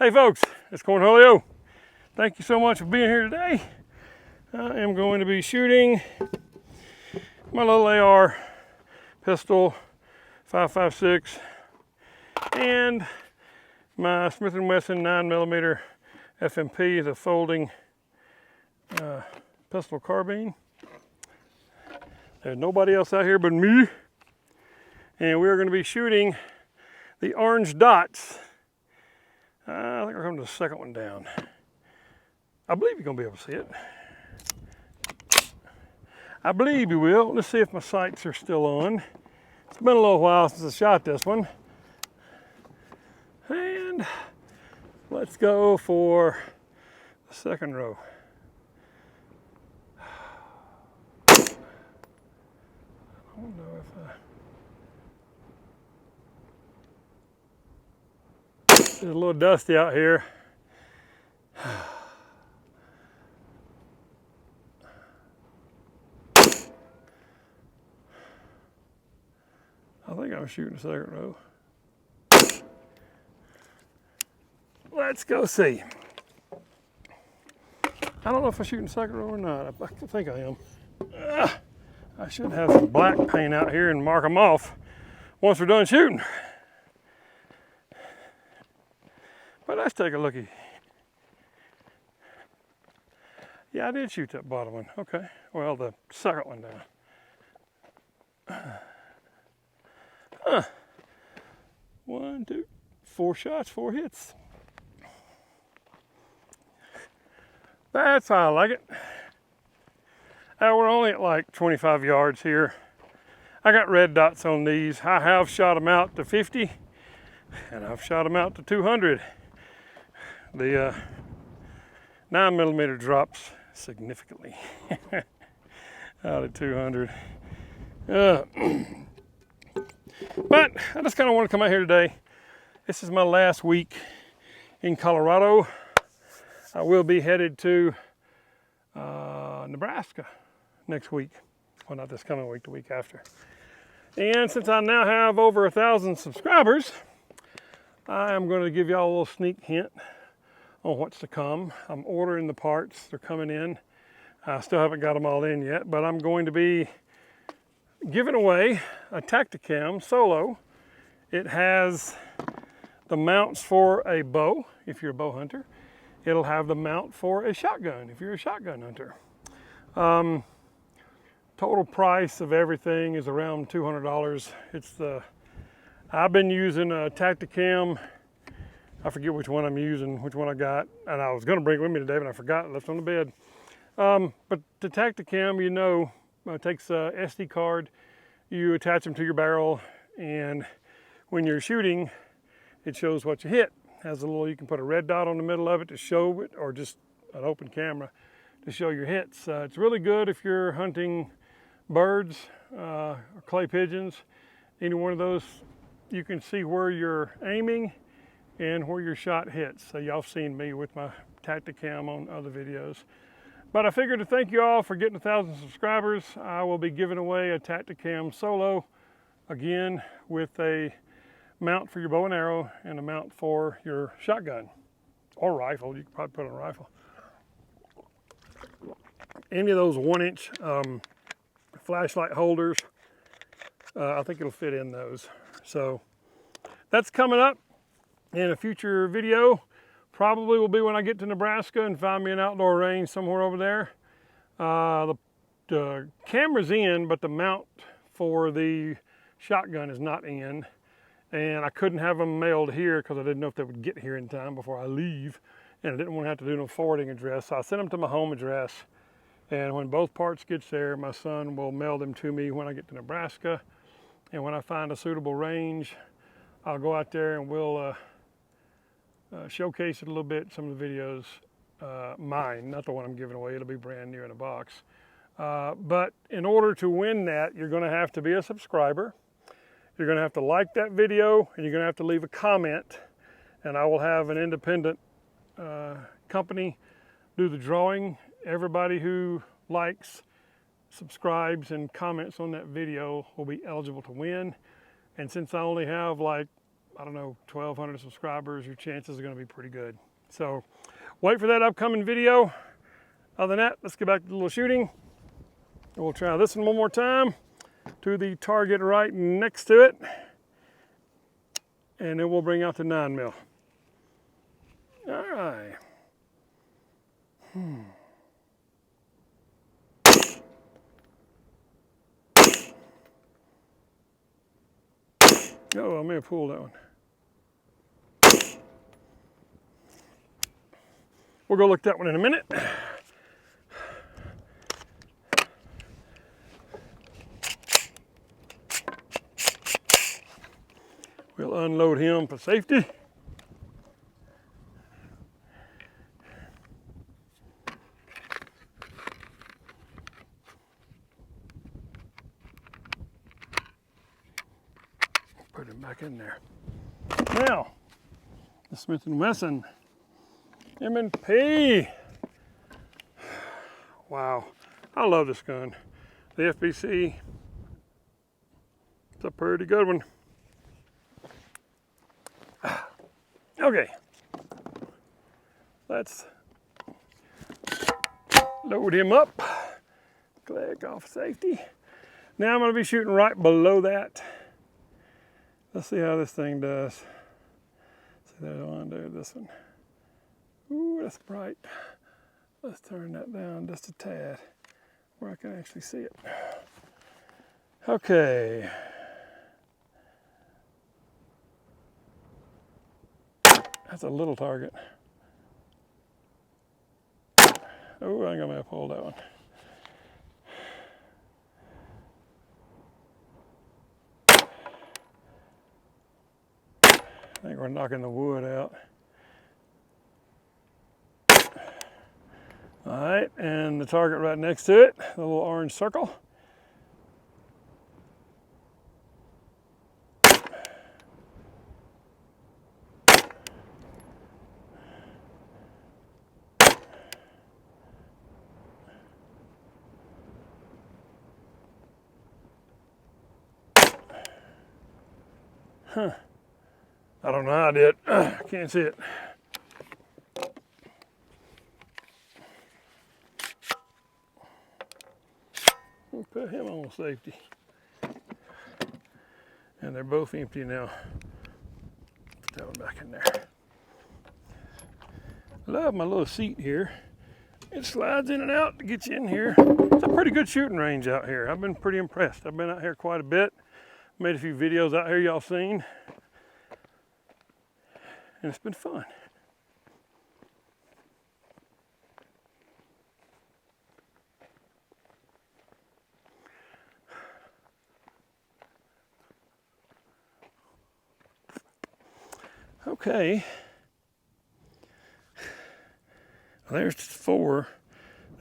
Hey folks, it's Cornholio. Thank you so much for being here today. I am going to be shooting my little AR pistol 5.56 and my Smith & Wesson 9mm FMP, the folding pistol carbine. There's nobody else out here but me. And we're going to be shooting the orange dots. I think we're coming to the second one down. I believe you're going to be able to see it. I believe you will. Let's see if my sights are still on. It's been a little while since I shot this one. And let's go for the second row. I don't know if it's a little dusty out here. I think I'm shooting the second row. Let's go see. I don't know if I'm shooting second row or not. I think I am. I should have some black paint out here and mark them off once we're done shooting. But let's take a looky. Yeah, I did shoot that bottom one. Okay. Well, the second one down. 1, 2, 4 shots, 4 hits. That's how I like it. We're only at like 25 yards here. I got red dots on these. I have shot them out to 50 and I've shot them out to 200. The 9mm drops significantly out at 200. But I just kind of want to come out here today. This is my last week in Colorado. I will be headed to Nebraska next week. Well, not this coming week, the week after. And since I now have over 1,000 subscribers, I am going to give y'all a little sneak hint on what's to come. I'm ordering the parts. They're coming in. I still haven't got them all in yet, but I'm going to be giving away a Tactacam Solo. It has the mounts for a bow, if you're a bow hunter. It'll have the mount for a shotgun, if you're a shotgun hunter. Total price of everything is around $200. I've been using a Tactacam. I forget which one I'm using, which one I got, and I was gonna bring it with me today, but I forgot, left it on the bed. But the Tactacam, you know, takes a SD card, you attach them to your barrel, and when you're shooting, it shows what you hit. Has a little, you can put a red dot on the middle of it to show it, or just an open camera to show your hits. It's really good if you're hunting birds, or clay pigeons, any one of those. You can see where you're aiming and where your shot hits. So y'all have seen me with my Tactacam on other videos. But I figured to thank you all for getting 1,000 subscribers. I will be giving away a Tactacam Solo, again, with a mount for your bow and arrow and a mount for your shotgun or rifle. You can probably put on a rifle. Any of those 1-inch flashlight holders, I think it'll fit in those. So that's coming up in a future video. Probably will be when I get to Nebraska and find me an outdoor range somewhere over there. The camera's in, but the mount for the shotgun is not in. And I couldn't have them mailed here because I didn't know if they would get here in time before I leave. And I didn't want to have to do no forwarding address. So I sent them to my home address. And when both parts gets there, my son will mail them to me when I get to Nebraska. And when I find a suitable range, I'll go out there and we'll showcase it a little bit. Some of the videos, mine, not the one I'm giving away. It'll be brand new in a box. But in order to win that, you're going to have to be a subscriber. You're going to have to like that video, and you're going to have to leave a comment. And I will have an independent company do the drawing. Everybody who likes, subscribes, and comments on that video will be eligible to win. And since I only have like I don't know, 1,200 subscribers, your chances are going to be pretty good. So wait for that upcoming video. Other than that, let's get back to the little shooting. We'll try this one more time to the target right next to it. And then we'll bring out the 9mm. All right. Oh, I may have pulled that one. We'll go look at that one in a minute. We'll unload him for safety. Put him back in there. Now, the Smith & Wesson M&P. Wow, I love this gun. The FPC, it's a pretty good one. Okay, let's load him up. Click off safety. Now I'm going to be shooting right below that. Let's see how this thing does. See, there's one, there's this one. Ooh, that's bright. Let's turn that down just a tad where I can actually see it. Okay. That's a little target. Oh, I think I may have pulled that one. I think we're knocking the wood out. All right, and the target right next to it, the little orange circle. Huh. I don't know how I did. I can't see it. We'll put him on safety. And they're both empty now. Put that one back in there. I love my little seat here. It slides in and out to get you in here. It's a pretty good shooting range out here. I've been pretty impressed. I've been out here quite a bit. Made a few videos out here y'all seen. And it's been fun. Okay. There's 4.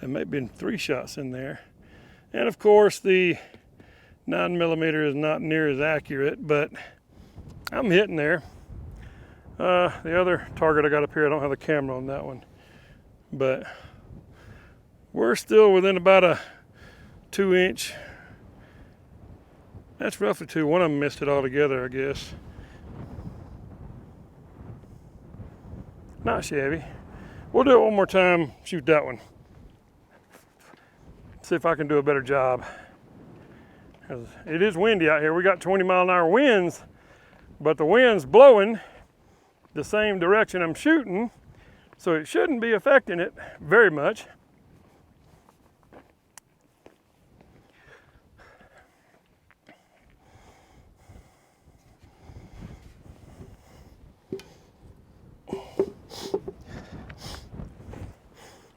There may have been 3 shots in there. And of course the 9mm is not near as accurate, but I'm hitting there. The other target I got up here, I don't have the camera on that one, but we're still within about a 2-inch. That's roughly 2. One of them missed it altogether, I guess. Not shabby. We'll do it one more time, shoot that one. See if I can do a better job. 'Cause it is windy out here. We got 20-mile-an-hour winds, but the wind's blowing the same direction I'm shooting, so it shouldn't be affecting it very much.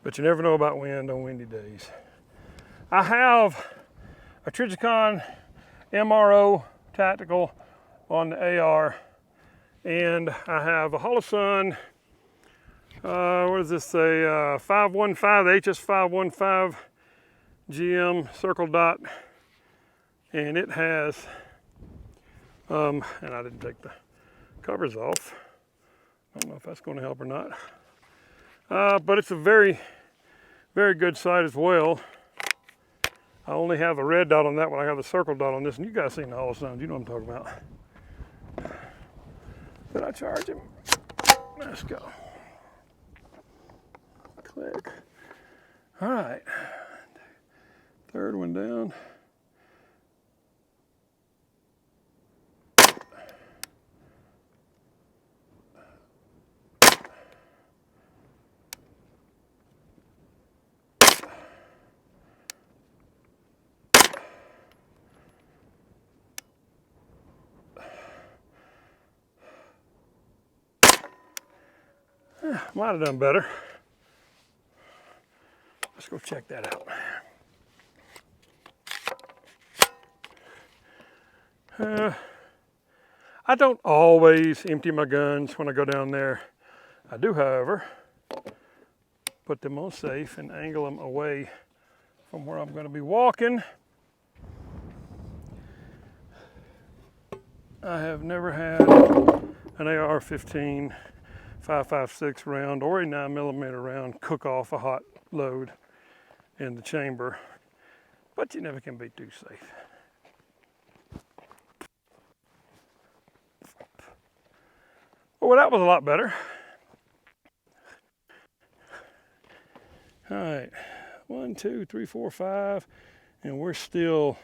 But you never know about wind on windy days. I have a Trijicon MRO Tactical on the AR, and I have a Holosun, what does this say, 515, the HS515 GM Circle Dot, and it has, and I didn't take the covers off. I don't know if that's going to help or not. But it's a very, very good sight as well. I only have a red dot on that one. I have a circle dot on this, and you guys seen the Holosuns. You know what I'm talking about. I charge him? Let's go. Click. All right. Third one down. Might have done better. Let's go check that out. I don't always empty my guns when I go down there. I do, however, put them on safe and angle them away from where I'm going to be walking. I have never had an AR-15 5.56 round or a 9mm round cook off a hot load in the chamber, but you never can be too safe. Well, that was a lot better. All right, 1, 2, 3, 4, 5, and we're still,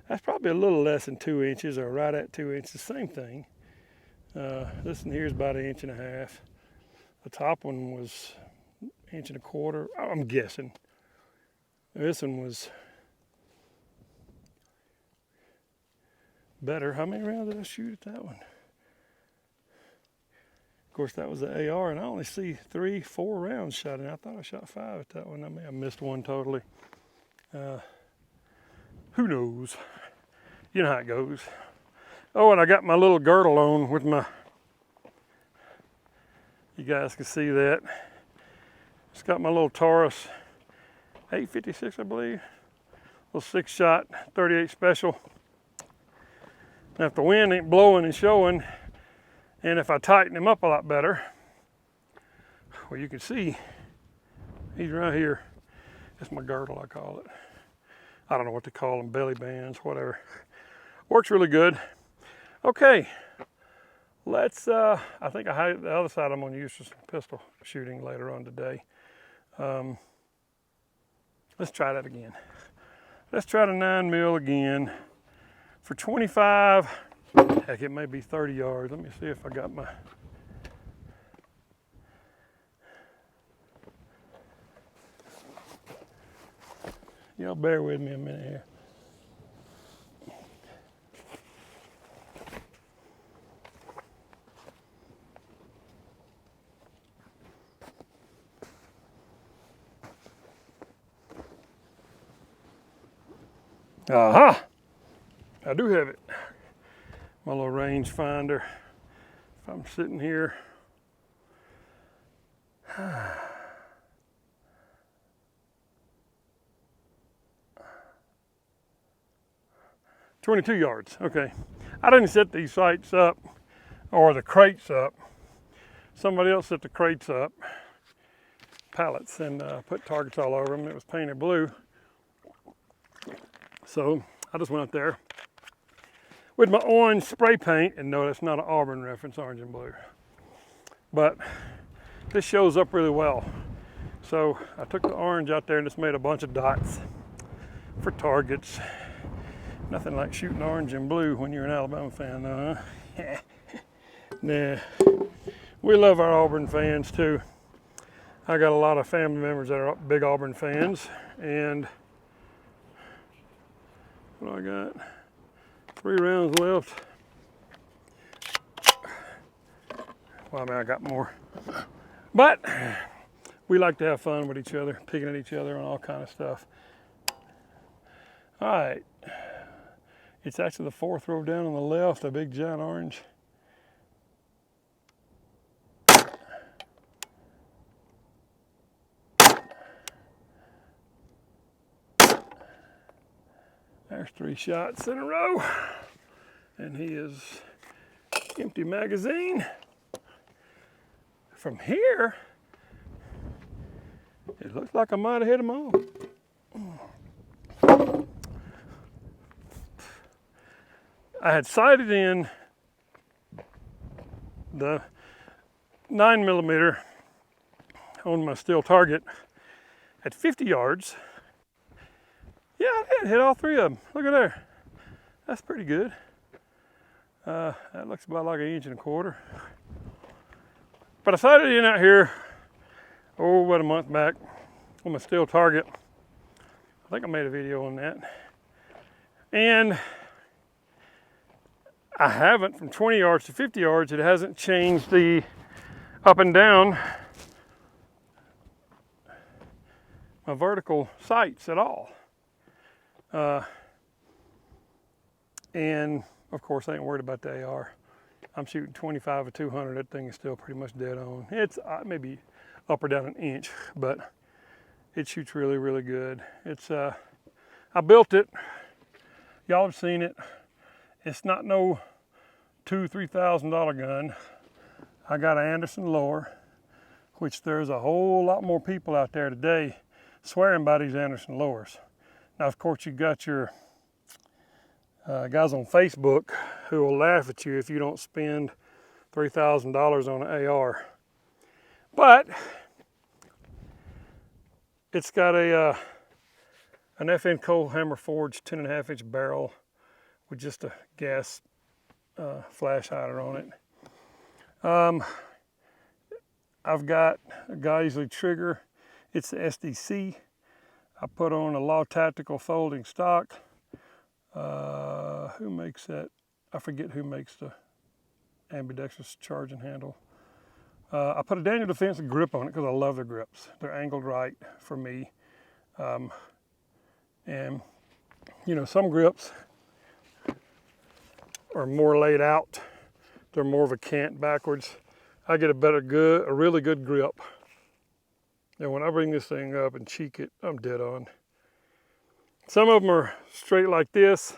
that's probably a little less than 2 inches or right at 2 inches, same thing. This one here is about 1.5 inches. The top one was 1.25 inches, I'm guessing. This one was better. How many rounds did I shoot at that one? Of course, that was the AR, and I only see 3, 4 rounds shot in. I thought I shot 5 at that one. I may have missed one totally. Who knows? You know how it goes. Oh, and I got my little girdle on with my, you guys can see that. It's got my little Taurus 856, I believe. Little 6-shot 38 special. Now, if the wind ain't blowing and showing, and if I tighten him up a lot better, well, you can see he's right here. That's my girdle, I call it. I don't know what to call them, belly bands, whatever. Works really good. Okay, let's, I think I had the other side I'm gonna use for some pistol shooting later on today. Let's try that again. Let's try the 9mm again for 25, heck, it may be 30 yards. Let me see if I got my, y'all bear with me a minute here. Aha! I do have it. My little range finder. If I'm sitting here. 22 yards, okay. I didn't set these sights up, or the crates up. Somebody else set the crates up, pallets, and put targets all over them. It was painted blue. So I just went up there with my orange spray paint, and no, that's not an Auburn reference, orange and blue. But this shows up really well. So I took the orange out there and just made a bunch of dots for targets. Nothing like shooting orange and blue when you're an Alabama fan, though, huh? Nah, we love our Auburn fans too. I got a lot of family members that are big Auburn fans, and what do I got? 3 rounds left. Well, I mean, I got more. But we like to have fun with each other, picking at each other and all kind of stuff. All right. It's actually the 4th row down on the left, a big giant orange. There's 3 shots in a row. And he is empty magazine. From here, it looks like I might have hit them all. I had sighted in the 9mm on my steel target at 50 yards. Yeah, I did hit all three of them. Look at there. That's pretty good. That looks about like 1.25 inches. But I sighted in out here, about a month back on my steel target. I think I made a video on that. And I haven't, from 20 yards to 50 yards, it hasn't changed the up and down my vertical sights at all. And of course I ain't worried about the AR. I'm shooting 25 or 200, that thing is still pretty much dead on. It's maybe up or down an inch, but it shoots really, really good. It's, I built it, y'all have seen it. It's not no $2,000-3,000 gun. I got an Anderson lower, which there's a whole lot more people out there today swearing by these Anderson lowers. Now, of course, you got your guys on Facebook who will laugh at you if you don't spend $3,000 on an AR. But it's got an FN Cole Hammer forged 10.5-inch barrel with just a gas flash hider on it. I've got a Geissele trigger. It's the SDC. I put on a Law Tactical folding stock. Who makes that? I forget who makes the ambidextrous charging handle. I put a Daniel Defense grip on it because I love their grips. They're angled right for me. And you know, some grips are more laid out. They're more of a cant backwards. I get a really good grip. And when I bring this thing up and cheek it, I'm dead on. Some of them are straight like this.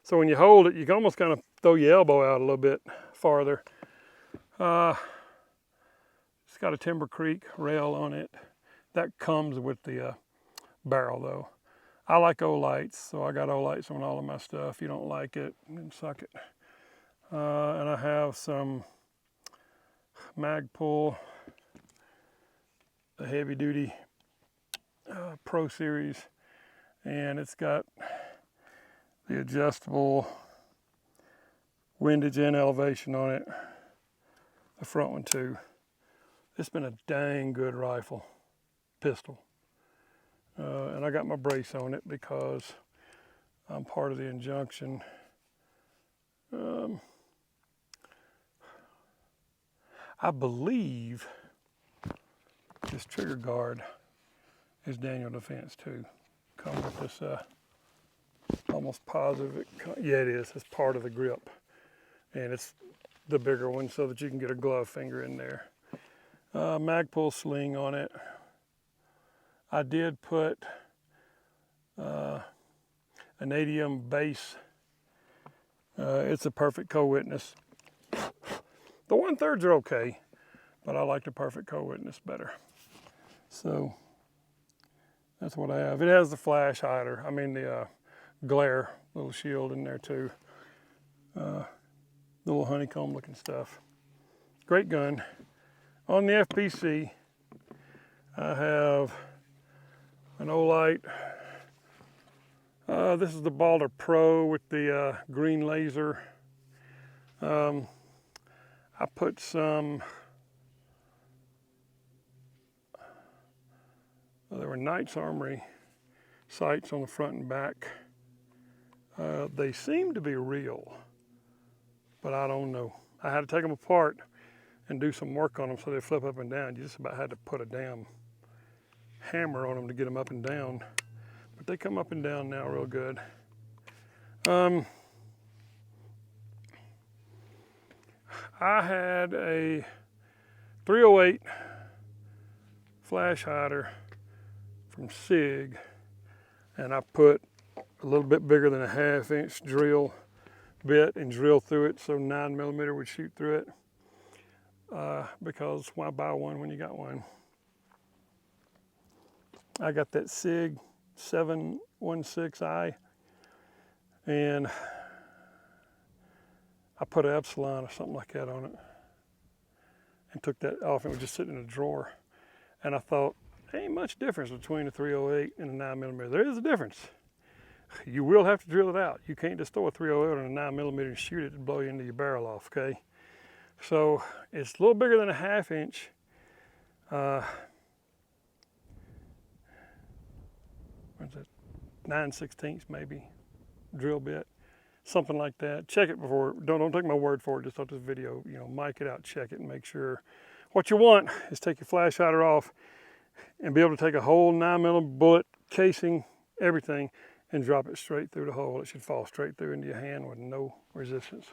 So when you hold it, you can almost kind of throw your elbow out a little bit farther. It's got a Timber Creek rail on it. That comes with the barrel though. I like Olites, so I got Olites on all of my stuff. If you don't like it, then suck it. And I have some Magpul, the heavy duty Pro Series, and it's got the adjustable windage and elevation on it. The front one too. It's been a dang good rifle, pistol. And I got my brace on it because I'm part of the injunction. I believe this trigger guard is Daniel Defense too. Come with this, almost positive, yeah it is, it's part of the grip. And it's the bigger one so that you can get a glove finger in there. Magpul sling on it. I did put an ADM base. It's a Perfect Co-Witness. The 1/3s are okay, but I like the Perfect Co-Witness better. So that's what I have. It has the flash hider. I mean the glare little shield in there too. The little honeycomb looking stuff. Great gun. On the FPC, I have an Olight. This is the Balder Pro with the green laser. I put some, there were Knight's Armory sights on the front and back. They seem to be real, but I don't know. I had to take them apart and do some work on them so they flip up and down. You just about had to put a damn hammer on them to get them up and down. But they come up and down now real good. I had a 308 flash hider from SIG, and I put a little bit bigger than a 1/2 inch drill bit and drill through it so 9mm would shoot through it. Because why buy one when you got one? I got that SIG 716i, and I put an Epsilon or something like that on it. and took that off, and it was just sitting in a drawer. And I thought, there ain't much difference between a 308 and a 9mm. There is a difference. You will have to drill it out. You can't just throw a 308 on a 9mm and shoot it and blow you into your barrel off, okay? So it's a little bigger than a 1/2 inch. What's it? 9/16 maybe, drill bit, something like that. Check it before, don't take my word for it, just off this video, you know, mic it out, check it, and make sure. What you want is take your flash hider off and be able to take a whole 9mm bullet, casing, everything, and drop it straight through the hole. It should fall straight through into your hand with no resistance.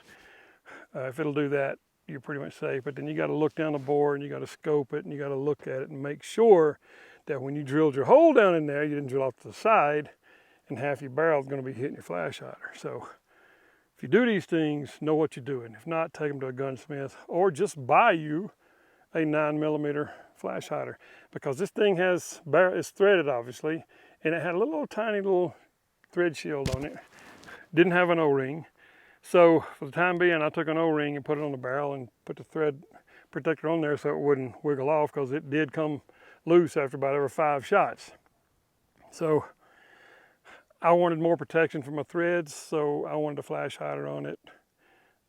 If it'll do that, you're pretty much safe, but then you got to look down the bore and you got to scope it and you got to look at it and make sure that when you drilled your hole down in there, you didn't drill off to the side and half your barrel is going to be hitting your flash hider. So if you do these things, know what you're doing. If not, take them to a gunsmith or just buy you a 9mm flash hider, because this thing has it's threaded obviously, and it had a little tiny little thread shield on it. Didn't have an O-ring. So for the time being, I took an O-ring and put it on the barrel and put the thread protector on there so it wouldn't wiggle off, because it did come loose after about every 5 shots. So I wanted more protection for my threads, so I wanted a flash hider on it.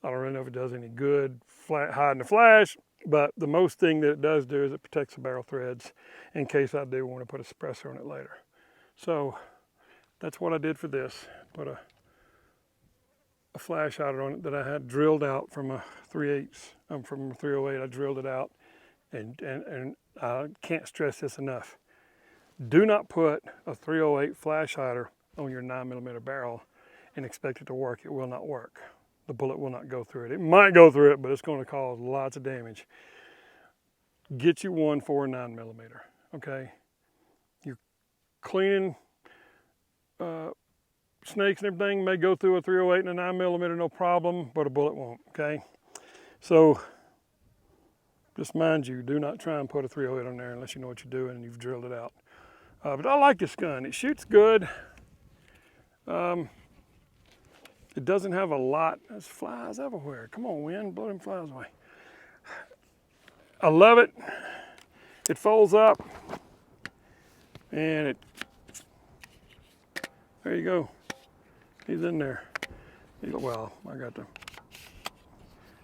I don't really know if it does any good hiding the flash, but the most thing that it does do is it protects the barrel threads in case I do want to put a suppressor on it later. So that's what I did for this. Put a flash hider on it that I had drilled out from a 3/8, from a 308. I drilled it out, and I can't stress this enough. Do not put a 308 flash hider on your 9mm barrel and expect it to work. It will not work. The bullet will not go through it. It might go through it, but it's going to cause lots of damage. Get you one for a 9mm, okay? You're cleaning snakes and everything may go through a 308 and a 9mm, no problem, but a bullet won't, okay? So just mind you, do not try and put a 308 on there unless you know what you're doing and you've drilled it out. But I like this gun. It shoots good. It doesn't have a lot. There's flies everywhere. Come on, wind, blow them flies away. I love it. It folds up, and there you go. He's in there. Well, I got to.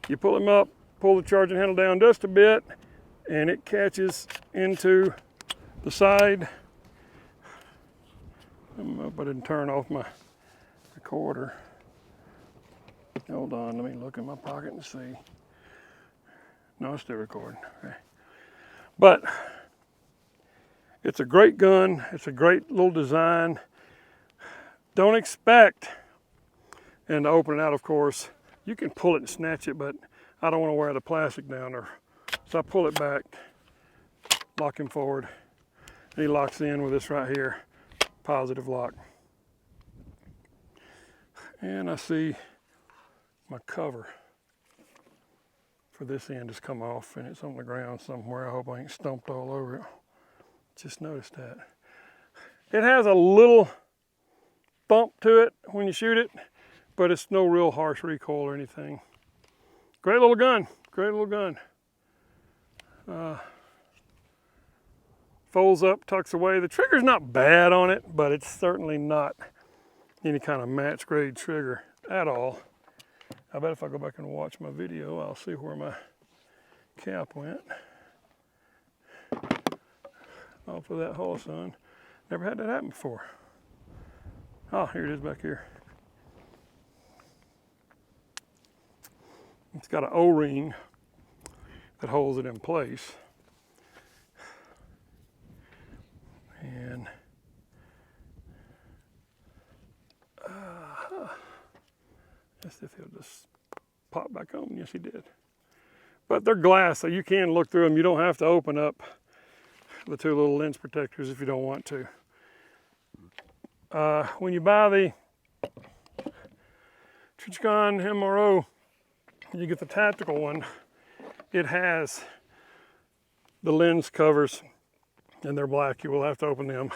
You pull him up, pull the charging handle down just a bit, and it catches into the side. I didn't turn off my recorder. Hold on, let me look in my pocket and see. No, it's still recording. Okay. But it's a great gun. It's a great little design. Don't expect, and to open it out, of course, you can pull it and snatch it, but I don't want to wear the plastic down there. So I pull it back, lock him forward, and he locks in with this right here, positive lock. And I see my cover for this end has come off, and it's on the ground somewhere. I hope I ain't stumped all over it. Just noticed that. It has a little bump to it when you shoot it, but it's no real harsh recoil or anything. Great little gun, great little gun. Folds up, tucks away. The trigger's not bad on it, but it's certainly not any kind of match grade trigger at all. I bet if I go back and watch my video, I'll see where my cap went. Off of that hole, son. Never had that happen before. Oh, here it is back here. It's got an O-ring that holds it in place. And let's see if he'll just pop back on. Yes, he did. But they're glass, so you can look through them. You don't have to open up the two little lens protectors if you don't want to. When you buy the Trijicon MRO, you get the tactical one. It has the lens covers, and they're black. You will have to open them.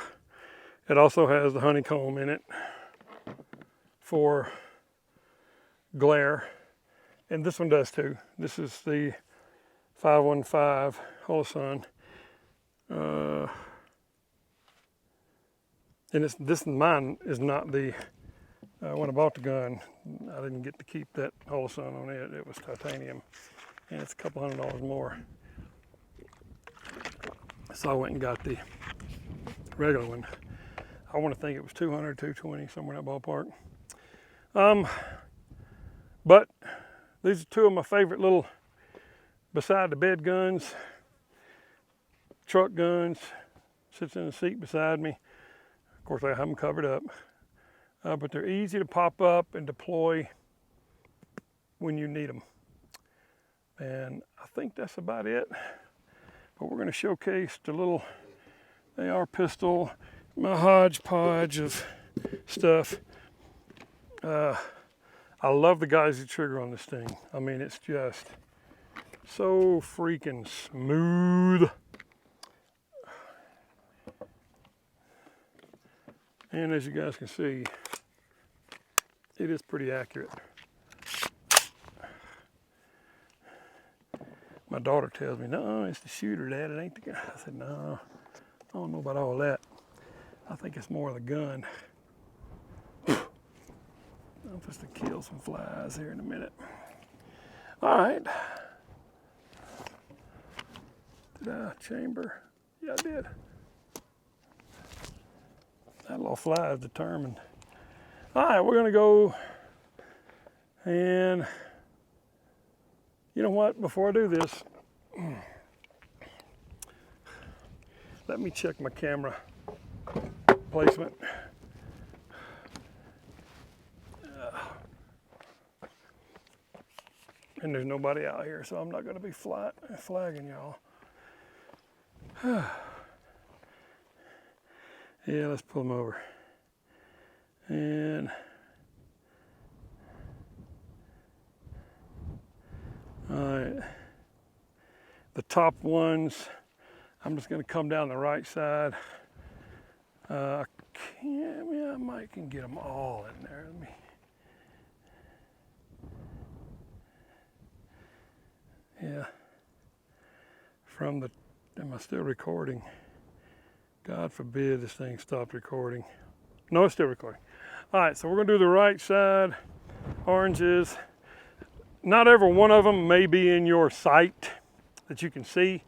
It also has the honeycomb in it for glare, and this one does too. This is the 515 Holosun. And this mine is not the, when I bought the gun, I didn't get to keep that Holosun on it. It was titanium, and it's a couple $100 more. So I went and got the regular one. I want to think it was 200, 220, somewhere in that ballpark. But these are two of my favorite little beside the bed guns, truck guns. Sits in the seat beside me. Of course, I have them covered up, but they're easy to pop up and deploy when you need them. And I think that's about it. But we're going to showcase the little AR pistol, my hodgepodge of stuff. I love the Geissele trigger on this thing. I mean, it's just so freaking smooth. And as you guys can see, it is pretty accurate. My daughter tells me, no, it's the shooter, Dad, it ain't the gun. I said, no, I don't know about all that. I think it's more the gun. I'm just to kill some flies here in a minute. All right. Did I chamber? Yeah, I did. That little fly is determined. All right, we're gonna go, and you know what, before I do this, let me check my camera placement. And there's nobody out here, so I'm not gonna be flagging y'all. Yeah, let's pull them over. And all right, the top ones, I'm just going to come down the right side. I can't, yeah, I might can get them all in there. Let me. Yeah. From the, am I still recording? God forbid this thing stopped recording. No, it's still recording. All right, so we're gonna do the right side oranges. Not every one of them may be in your sight that you can see.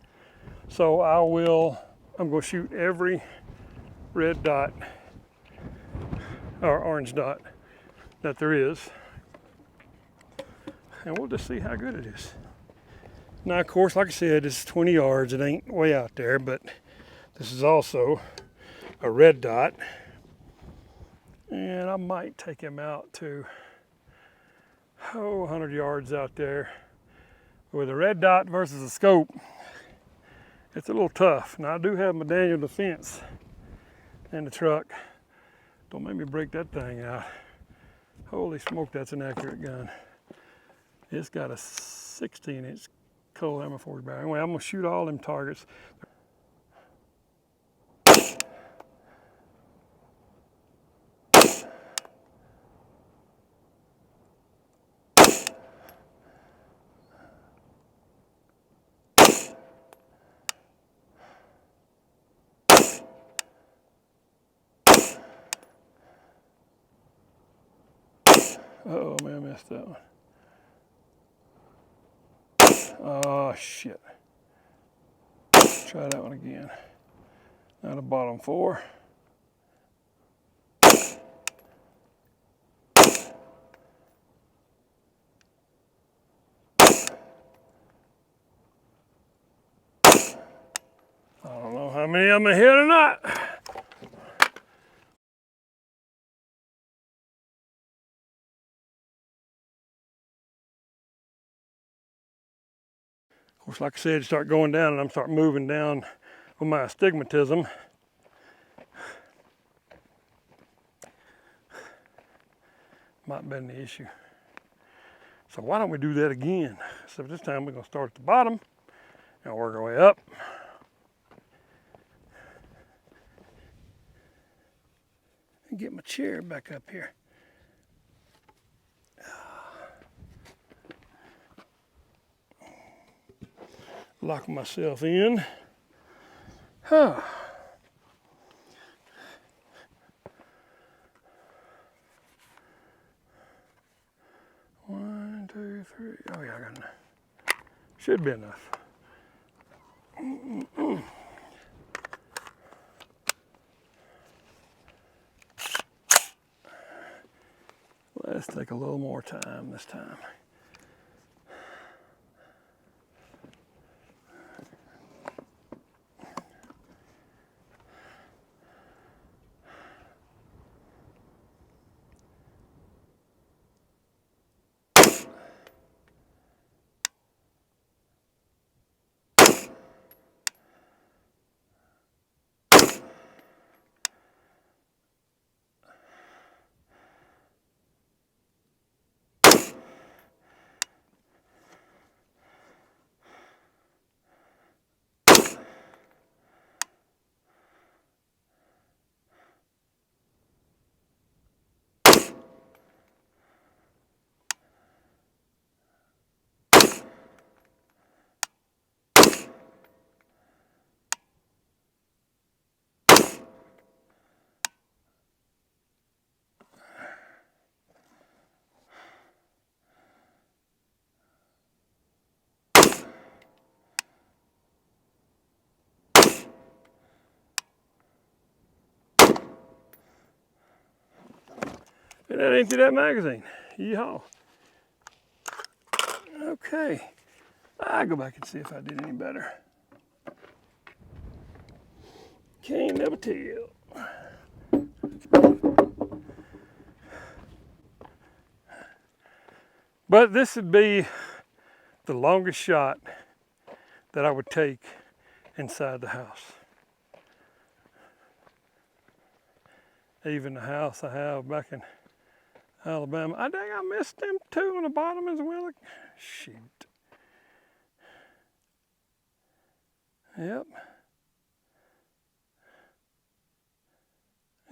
So I'm gonna shoot every red dot or orange dot that there is. And we'll just see how good it is. Now, of course, like I said, it's 20 yards. It ain't way out there, but this is also a red dot. And I might take him out to, 100 yards out there. With a red dot versus a scope, it's a little tough. Now, I do have my Daniel Defense in the truck. Don't make me break that thing out. Holy smoke, that's an accurate gun. It's got a 16-inch Cold Hammer 40 barrel. Anyway, I'm gonna shoot all them targets. Oh man, I messed that one. Oh shit. Try that one again. Now the bottom 4. I don't know how many I'm gonna hit or not. Of course, like I said, you start going down and I'm start moving down with my astigmatism. Might have been the issue. So why don't we do that again? So this time we're gonna start at the bottom and work our way up. And get my chair back up here. lock myself in. Huh. One, two, three. Oh yeah, I got enough. Should be enough. Let's take a little more time this time. And that emptied that magazine. Yeehaw. Okay. I'll go back and see if I did any better. Can't never tell. But this would be the longest shot that I would take inside the house. Even the house I have back in Alabama. I think I missed them two on the bottom as well. Shoot. Yep.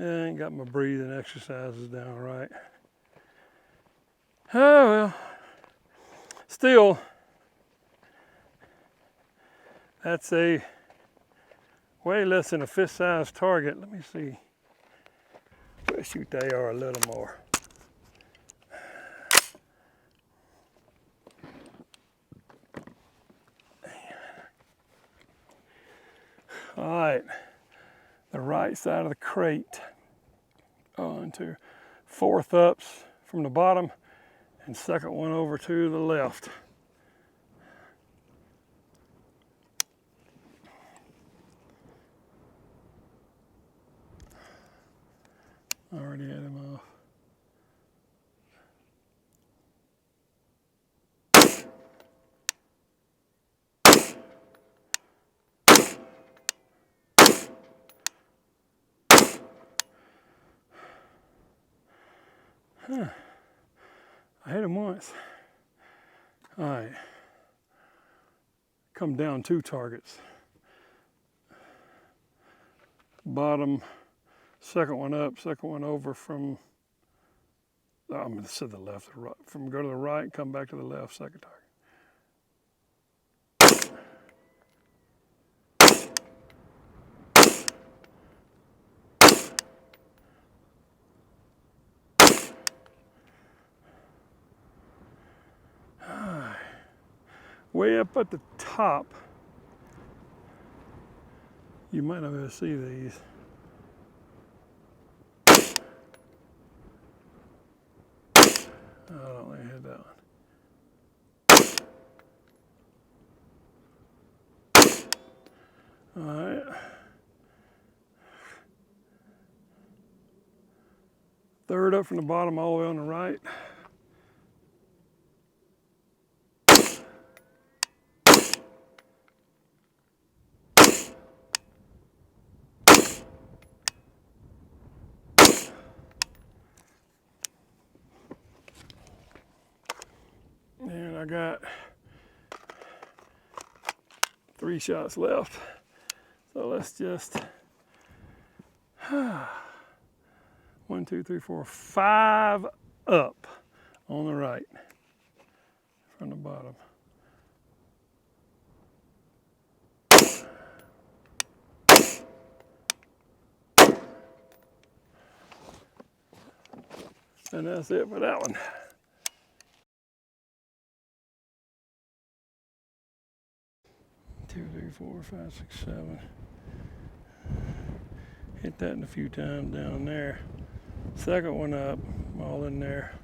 I ain't got my breathing exercises down right. Oh well. Still, that's a way less than a fist-sized target. Let me see. Well, shoot, they are a little more. All right, the right side of the crate onto fourth ups from the bottom and second one over to the left. Already had him off. Huh. I hit him once. All right. Come down two targets. Bottom, second one up, second one over from, I'm going to say the left, the right. From go to the right, come back to the left, second target. Way up at the top, you might not be able to see these. I don't think I hit that one. All right. Third up from the bottom, all the way on the right. And I got 3 shots left. So let's just, 1, 2, 3, 4, 5 up on the right from the bottom. And that's it for that one. Two, three, four, five, six, seven. Hit that a few times down there. Second one up, all in there.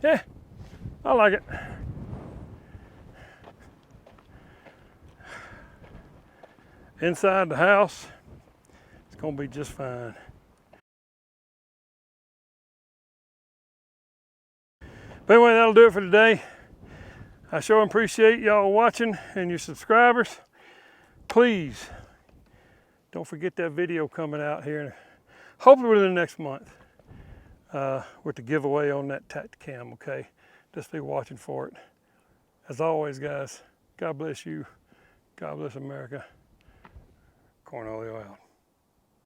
Yeah, I like it. Inside the house, it's gonna be just fine. But anyway, that'll do it for today. I sure appreciate y'all watching and your subscribers. Please don't forget that video coming out here, hopefully within the next month, with the giveaway on that Tactacam, okay? Just be watching for it. As always, guys, God bless you. God bless America. Cornholio out.